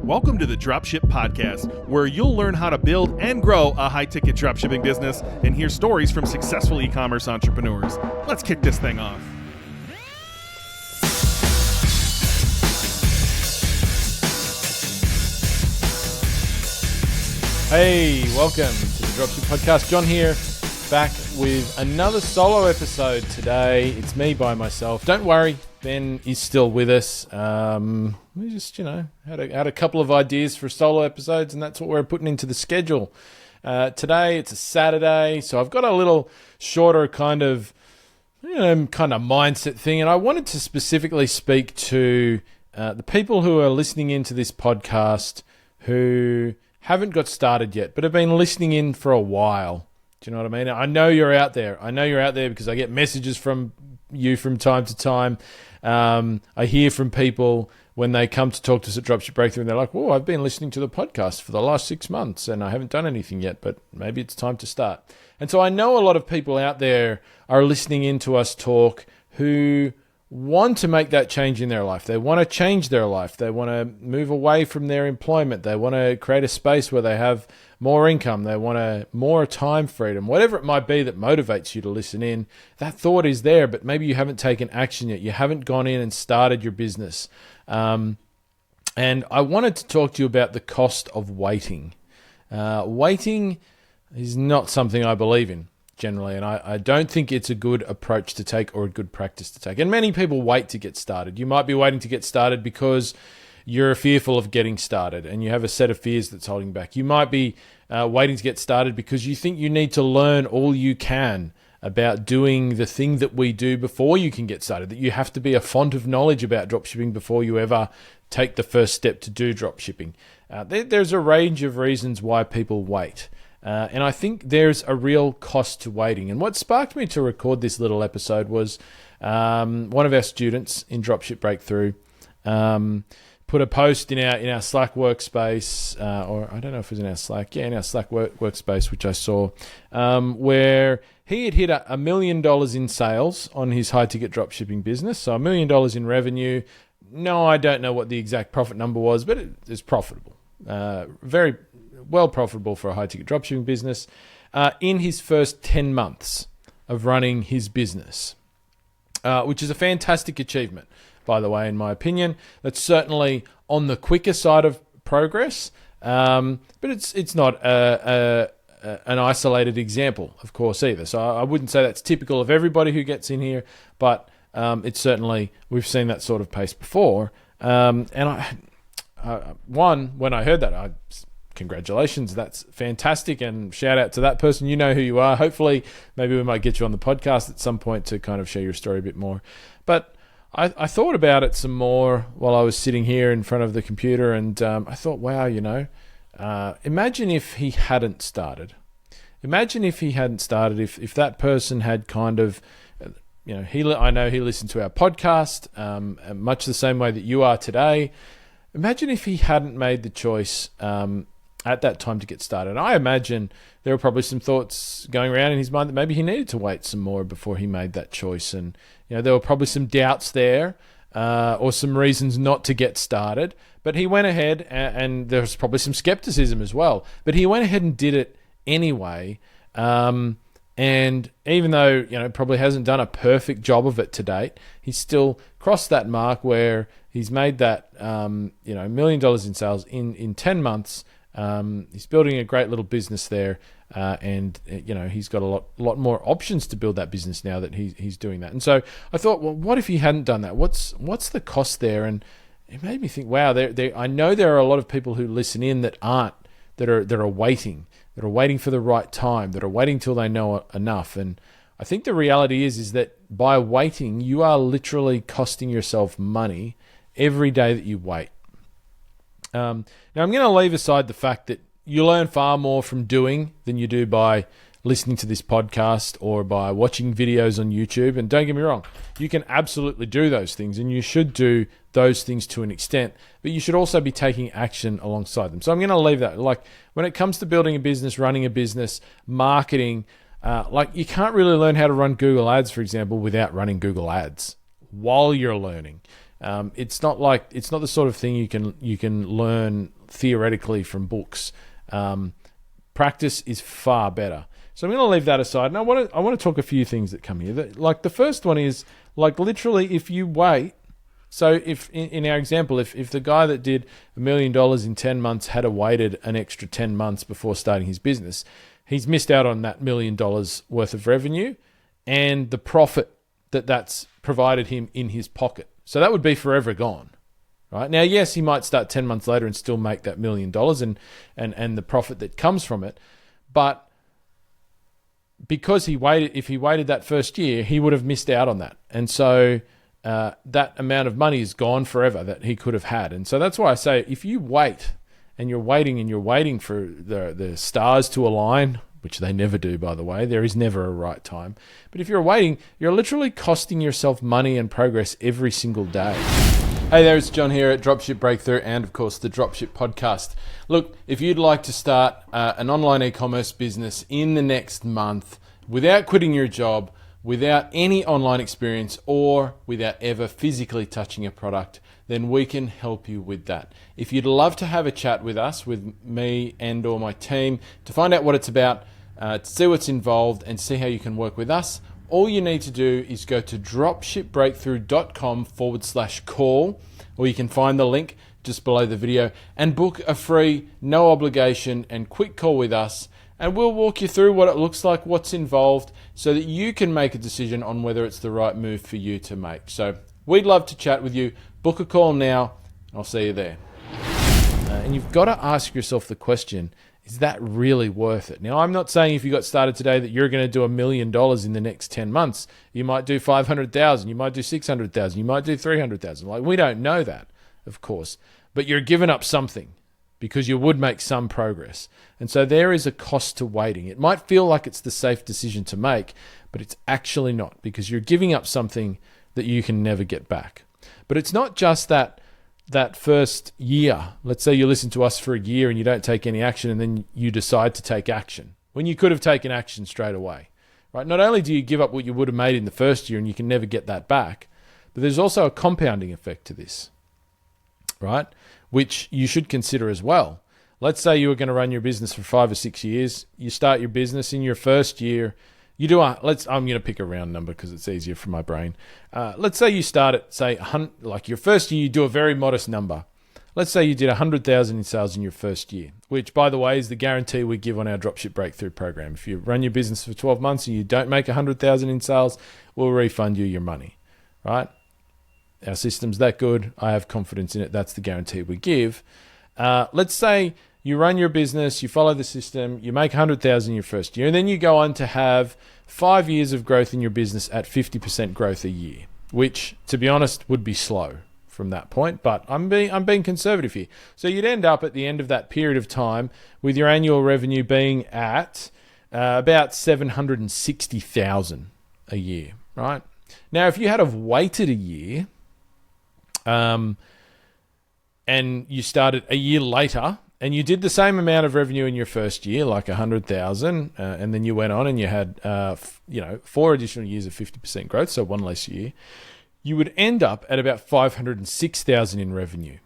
Welcome to the Dropship Podcast, where you'll learn how to build and grow a high-ticket dropshipping business and hear stories from successful e-commerce entrepreneurs. Let's kick this thing off. Hey, welcome to the Dropship Podcast. John here, back with another solo episode today. It's me by myself. Don't worry, Ben is still with us. We just, had a couple of ideas for solo episodes, and that's what we're putting into the schedule. Today, it's a Saturday, so I've got a little shorter kind of mindset thing, and I wanted to specifically speak to the people who are listening into this podcast who haven't got started yet, but have been listening in for a while. Do you know what I mean? I know you're out there. I know you're out there because I get messages from you from time to time. I hear from people when they come to talk to us at Dropship Breakthrough, and they're like, "Whoa, I've been listening to the podcast for the last 6 months, and I haven't done anything yet, but maybe it's time to start." And so I know a lot of people out there are listening in to us talk who want to make that change in their life. They want to change their life. They want to move away from their employment. They want to create a space where they have more income. They want more time freedom, whatever it might be that motivates you to listen in. That thought is there, but maybe you haven't taken action yet. You haven't gone in and started your business. And I wanted to talk to you about the cost of waiting. Waiting is not something I believe in, generally, and I don't think it's a good approach to take or a good practice to take. And many people wait to get started. You might be waiting to get started because you're fearful of getting started and you have a set of fears that's holding back. You might be waiting to get started because you think you need to learn all you can about doing the thing that we do before you can get started, that you have to be a font of knowledge about dropshipping before you ever take the first step to do dropshipping. There's a range of reasons why people wait. And I think there's a real cost to waiting. And what sparked me to record this little episode was one of our students in Dropship Breakthrough put a post in our Slack workspace, or I don't know if it was in our Slack, in our Slack workspace, which I saw, where he had hit $1 million in sales on his high-ticket dropshipping business. So $1 million in revenue. No, I don't know what the exact profit number was, but it is profitable. Very well profitable for a high-ticket dropshipping business in his first 10 months of running his business, which is a fantastic achievement, by the way, in my opinion. That's certainly on the quicker side of progress, but it's not an isolated example, of course, either. So I wouldn't say that's typical of everybody who gets in here, but it's certainly, we've seen that sort of pace before. And when I heard that, congratulations, that's fantastic, and shout out to that person. You know who you are. Hopefully, maybe we might get you on the podcast at some point to kind of share your story a bit more. But I thought about it some more while I was sitting here in front of the computer, and I thought, wow, imagine if he hadn't started. Imagine if he hadn't started, if that person had kind of, I know he listened to our podcast, much the same way that you are today. Imagine if he hadn't made the choice at that time to get started. I imagine there were probably some thoughts going around in his mind that maybe he needed to wait some more before he made that choice. And there were probably some doubts there, or some reasons not to get started. But he went ahead, and there was probably some skepticism as well. But he went ahead and did it anyway. And even though probably hasn't done a perfect job of it to date, he's still crossed that mark where he's made that $1 million in sales in 10 months. He's building a great little business there, and he's got a lot more options to build that business now that he's doing that. And so I thought, well, what if he hadn't done that? What's the cost there? And it made me think, wow, I know there are a lot of people who listen in that are waiting for the right time, that are waiting till they know enough. And I think the reality is that by waiting, you are literally costing yourself money every day that you wait. Now, I'm going to leave aside the fact that you learn far more from doing than you do by listening to this podcast or by watching videos on YouTube. And don't get me wrong, you can absolutely do those things, and you should do those things to an extent, but you should also be taking action alongside them. So I'm going to leave that. Like, when it comes to building a business, running a business, marketing, you can't really learn how to run Google Ads, for example, without running Google Ads while you're learning. It's not the sort of thing you can learn theoretically from books. Practice is far better. So I'm going to leave that aside, and I want to talk a few things that come here. Like the first one is literally if you wait. So if in our example, if the guy that did $1 million in 10 months had waited an extra 10 months before starting his business, he's missed out on that $1 million worth of revenue and the profit that's provided him in his pocket. So that would be forever gone. Right? Now, yes, he might start 10 months later and still make that $1 million and the profit that comes from it. But because if he waited that first year, he would have missed out on that. And so that amount of money is gone forever that he could have had. And so that's why I say, if you wait and you're waiting for the stars to align, which they never do, by the way, there is never a right time. But if you're waiting, you're literally costing yourself money and progress every single day. Hey there, it's John here at Dropship Breakthrough and, of course, the Dropship Podcast. Look, if you'd like to start an online e-commerce business in the next month without quitting your job, without any online experience, or without ever physically touching a product, then we can help you with that. If you'd love to have a chat with us, with me and or my team, to find out what it's about, to see what's involved and see how you can work with us, all you need to do is go to dropshipbreakthrough.com/call, or you can find the link just below the video and book a free, no obligation and quick call with us. And we'll walk you through what it looks like, what's involved, so that you can make a decision on whether it's the right move for you to make. So we'd love to chat with you. Book a call now. I'll see you there. And you've got to ask yourself the question, is that really worth it? Now, I'm not saying if you got started today that you're going to do $1 million in the next 10 months. You might do 500,000, you might do 600,000, you might do 300,000. Like, we don't know that, of course. But you're giving up something because you would make some progress. And so there is a cost to waiting. It might feel like it's the safe decision to make, but it's actually not, because you're giving up something that you can never get back. But it's not just that first year. Let's say you listen to us for a year and you don't take any action, and then you decide to take action when you could have taken action straight away, right? Not only do you give up what you would have made in the first year and you can never get that back, but there's also a compounding effect to this, right? Which you should consider as well. Let's say you were going to run your business for 5 or 6 years. You start your business in your first year. I'm going to pick a round number because it's easier for my brain. Let's say you start at, say, like your first year, you do a very modest number. Let's say you did 100,000 in sales in your first year, which, by the way, is the guarantee we give on our Dropship Breakthrough program. If you run your business for 12 months and you don't make 100,000 in sales, we'll refund you your money, right? Our system's that good. I have confidence in it. That's the guarantee we give. Let's say you run your business, you follow the system, you make 100,000 in your first year, and then you go on to have 5 years of growth in your business at 50% growth a year, which, to be honest, would be slow from that point, but I'm being conservative here. So you'd end up at the end of that period of time with your annual revenue being at about 760,000 a year, right? Now, if you had have waited a year, and you started a year later, and you did the same amount of revenue in your first year, like 100,000, and then you went on and you had 4 additional years of 50% growth, so 1 less year, you would end up at about 506,000 in revenue.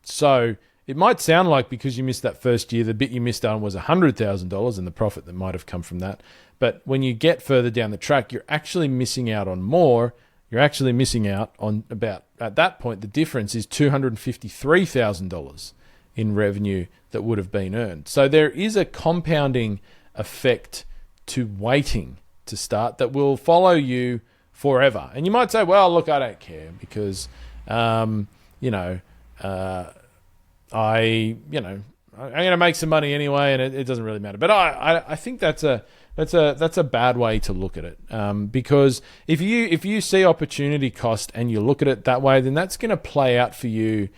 So it might sound like, because you missed that first year, the bit you missed on was $100,000 and the profit that might have come from that. But when you get further down the track, you're actually missing out on more. You're actually missing out on about, at that point, the difference is $253,000 in revenue that would have been earned. So there is a compounding effect to waiting to start that will follow you forever. And you might say, well, look, I don't care because, I'm going to make some money anyway, and it doesn't really matter. But I think that's a bad way to look at it, because if you see opportunity cost and you look at it that way, then that's going to play out for you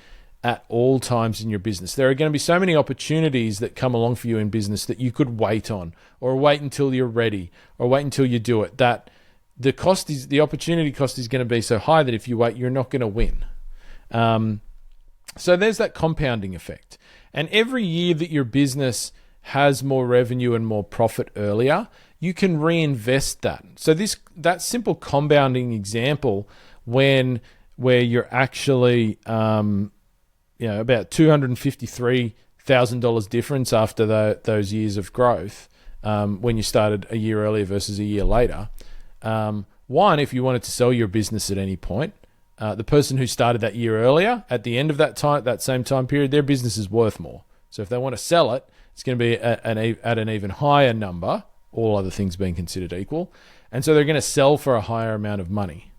at all times in your business. There are going to be so many opportunities that come along for you in business that you could wait on, or wait until you're ready, or wait until you do it. That the opportunity cost is going to be so high that if you wait, you're not going to win. So there's that compounding effect. And every year that your business has more revenue and more profit earlier, you can reinvest that. So that simple compounding example, when where you're actually, about $253,000 difference after those years of growth when you started a year earlier versus a year later. One, if you wanted to sell your business at any point, the person who started that year earlier, at the end of that same time period, their business is worth more. So if they want to sell it, it's going to be at an even higher number, all other things being considered equal. And so they're going to sell for a higher amount of money.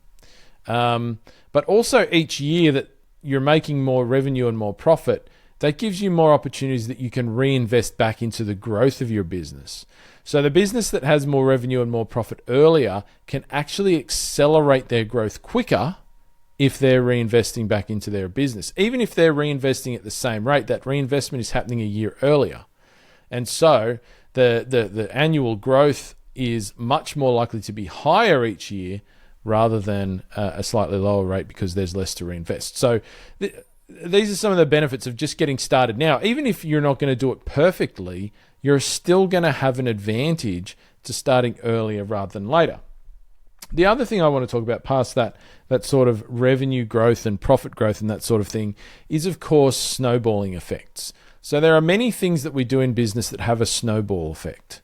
But also each year that you're making more revenue and more profit, that gives you more opportunities that you can reinvest back into the growth of your business. So the business that has more revenue and more profit earlier can actually accelerate their growth quicker if they're reinvesting back into their business. Even if they're reinvesting at the same rate, that reinvestment is happening a year earlier. And so the annual growth is much more likely to be higher each year rather than a slightly lower rate because there's less to reinvest. So these are some of the benefits of just getting started now. Even if you're not going to do it perfectly, you're still going to have an advantage to starting earlier rather than later. The other thing I want to talk about past that sort of revenue growth and profit growth and that sort of thing is, of course, snowballing effects. So there are many things that we do in business that have a snowball effect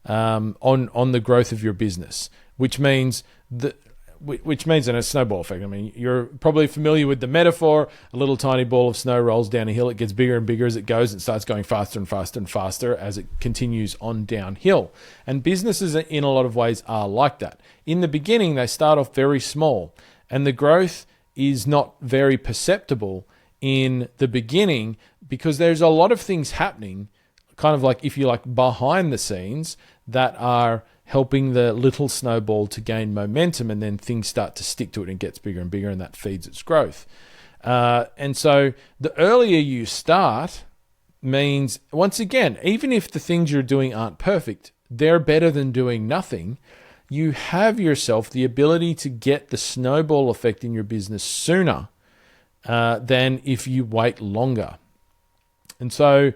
on the growth of your business, which means in a snowball effect. I mean, you're probably familiar with the metaphor. A little tiny ball of snow rolls down a hill. It gets bigger and bigger as it goes. It starts going faster and faster and faster as it continues on downhill. And businesses in a lot of ways are like that. In the beginning, they start off very small, and the growth is not very perceptible in the beginning because there's a lot of things happening, kind of like, if you like, behind the scenes that are helping the little snowball to gain momentum, and then things start to stick to it and gets bigger and bigger, and that feeds its growth. And so the earlier you start means, once again, even if the things you're doing aren't perfect, they're better than doing nothing. You have yourself the ability to get the snowball effect in your business sooner than if you wait longer. And so,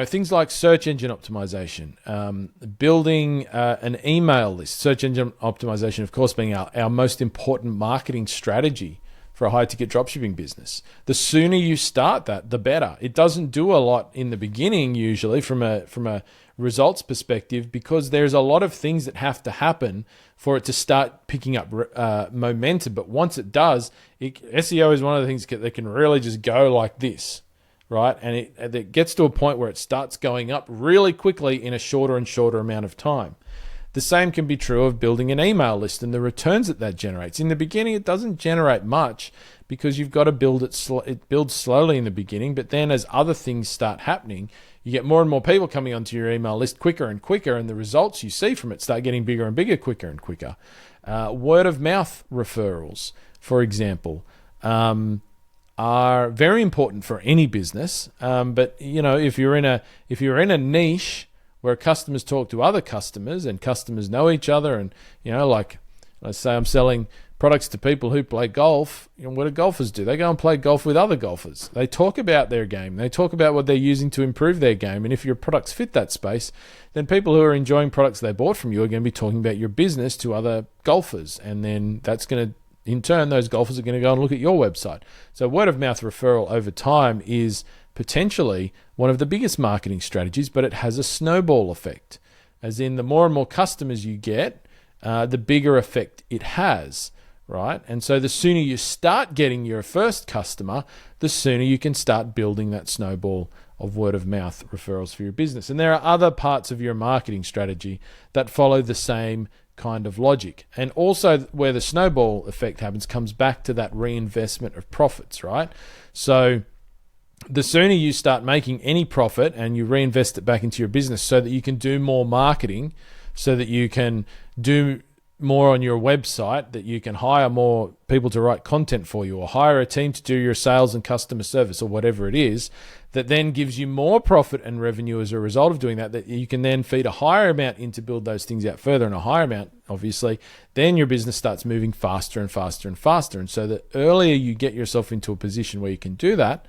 things like search engine optimization, building an email list. Search engine optimization, of course, being our most important marketing strategy for a high-ticket dropshipping business. The sooner you start that, the better. It doesn't do a lot in the beginning, usually, from a results perspective, because there's a lot of things that have to happen for it to start picking up momentum. But once it does, SEO is one of the things that can really just go like this. Right, and it gets to a point where it starts going up really quickly in a shorter and shorter amount of time. The same can be true of building an email list and the returns that generates. In the beginning, it doesn't generate much because you've got to build it. It builds slowly in the beginning, but then as other things start happening, you get more and more people coming onto your email list quicker and quicker, and the results you see from it start getting bigger and bigger, quicker and quicker. Word of mouth referrals, for example, are very important for any business. But if you're in a niche where customers talk to other customers and customers know each other, and like let's say I'm selling products to people who play golf, what do golfers do? They go and play golf with other golfers. They talk about their game. They talk about what they're using to improve their game. And if your products fit that space, then people who are enjoying products they bought from you are going to be talking about your business to other golfers, and then that's going to, in turn, those golfers are going to go and look at your website. So word of mouth referral over time is potentially one of the biggest marketing strategies, but it has a snowball effect. As in, the more and more customers you get, the bigger effect it has, right? And so the sooner you start getting your first customer, the sooner you can start building that snowball of word of mouth referrals for your business. And there are other parts of your marketing strategy that follow the same kind of logic. And also where the snowball effect happens comes back to that reinvestment of profits, right? So the sooner you start making any profit and you reinvest it back into your business so that you can do more marketing, so that you can do more on your website, that you can hire more people to write content for you, or hire a team to do your sales and customer service, or whatever it is, that then gives you more profit and revenue as a result of doing that you can then feed a higher amount in to build those things out further, and a higher amount, obviously, then your business starts moving faster and faster and faster. And so the earlier you get yourself into a position where you can do that,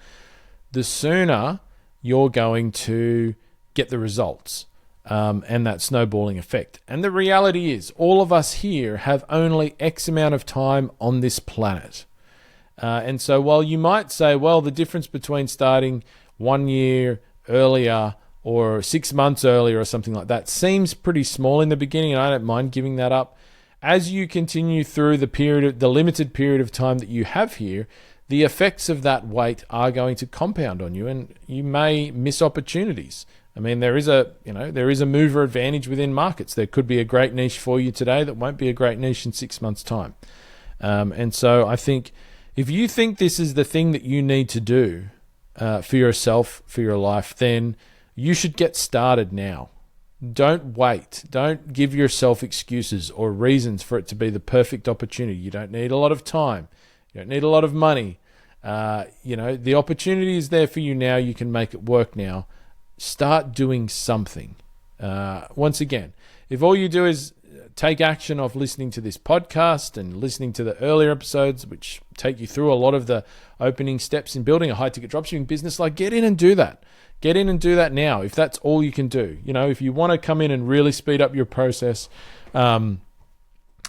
the sooner you're going to get the results. And that snowballing effect. And the reality is, all of us here have only X amount of time on this planet. And so while you might say, well, the difference between starting 1 year earlier or 6 months earlier or something like that seems pretty small in the beginning, and I don't mind giving that up. As you continue through the limited period of time that you have here, the effects of that wait are going to compound on you, and you may miss opportunities. I mean, there is a mover advantage within markets. There could be a great niche for you today that won't be a great niche in 6 months' time. And so I think if you think this is the thing that you need to do for yourself, for your life, then you should get started now. Don't wait. Don't give yourself excuses or reasons for it to be the perfect opportunity. You don't need a lot of time. You don't need a lot of money. The opportunity is there for you now. You can make it work now. Start doing something. Once again, if all you do is take action of listening to this podcast and listening to the earlier episodes, which take you through a lot of the opening steps in building a high-ticket dropshipping business, get in and do that. Get in and do that now if that's all you can do. If you want to come in and really speed up your process and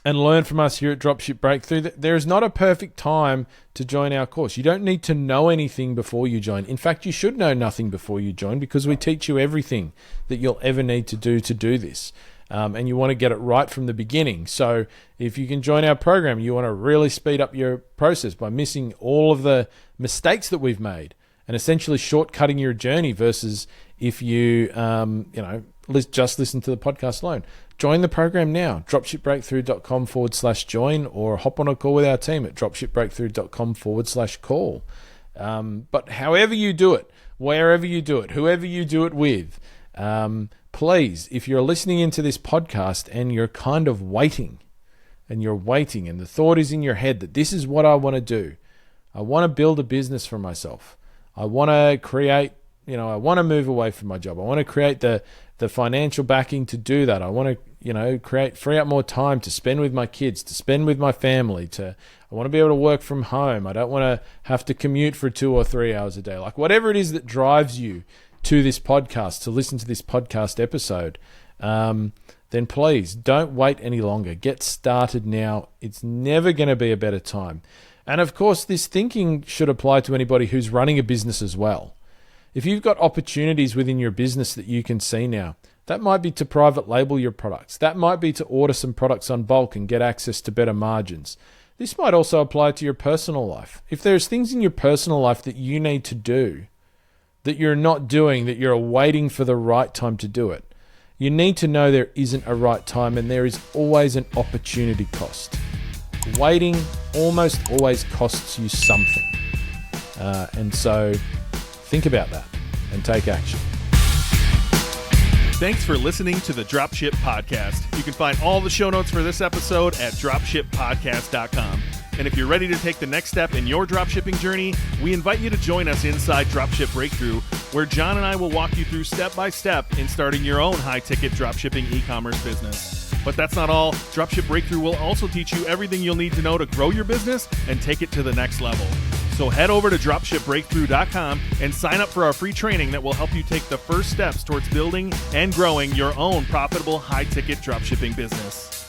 learn from us here at Dropship Breakthrough, there is not a perfect time to join our course. You don't need to know anything before you join. In fact, you should know nothing before you join, because we teach you everything that you'll ever need to do this. And you want to get it right from the beginning. So if you can join our program, you want to really speed up your process by missing all of the mistakes that we've made and essentially shortcutting your journey versus if you, just listen to the podcast alone. Join the program now, dropshipbreakthrough.com/join, or hop on a call with our team at dropshipbreakthrough.com/call. But however you do it, wherever you do it, whoever you do it with, please, if you're listening into this podcast and you're kind of waiting, and the thought is in your head that this is what I want to do. I want to build a business for myself. I want to create, I want to move away from my job. I want to create the financial backing to do that. I want to, free up more time to spend with my kids, to spend with my family, I want to be able to work from home. I don't want to have to commute for 2 or 3 hours a day. Whatever it is that drives you to this podcast, to listen to this podcast episode, then please don't wait any longer. Get started now. It's never going to be a better time. And of course, this thinking should apply to anybody who's running a business as well. If you've got opportunities within your business that you can see now, that might be to private label your products. That might be to order some products on bulk and get access to better margins. This might also apply to your personal life. If there's things in your personal life that you need to do, that you're not doing, that you're waiting for the right time to do it, you need to know there isn't a right time, and there is always an opportunity cost. Waiting almost always costs you something. And so think about that and take action. Thanks for listening to the Dropship Podcast. You can find all the show notes for this episode at dropshippodcast.com. And if you're ready to take the next step in your dropshipping journey, we invite you to join us inside Dropship Breakthrough, where John and I will walk you through step by step in starting your own high-ticket dropshipping e-commerce business. But that's not all. Dropship Breakthrough will also teach you everything you'll need to know to grow your business and take it to the next level. So head over to dropshipbreakthrough.com and sign up for our free training that will help you take the first steps towards building and growing your own profitable high-ticket dropshipping business.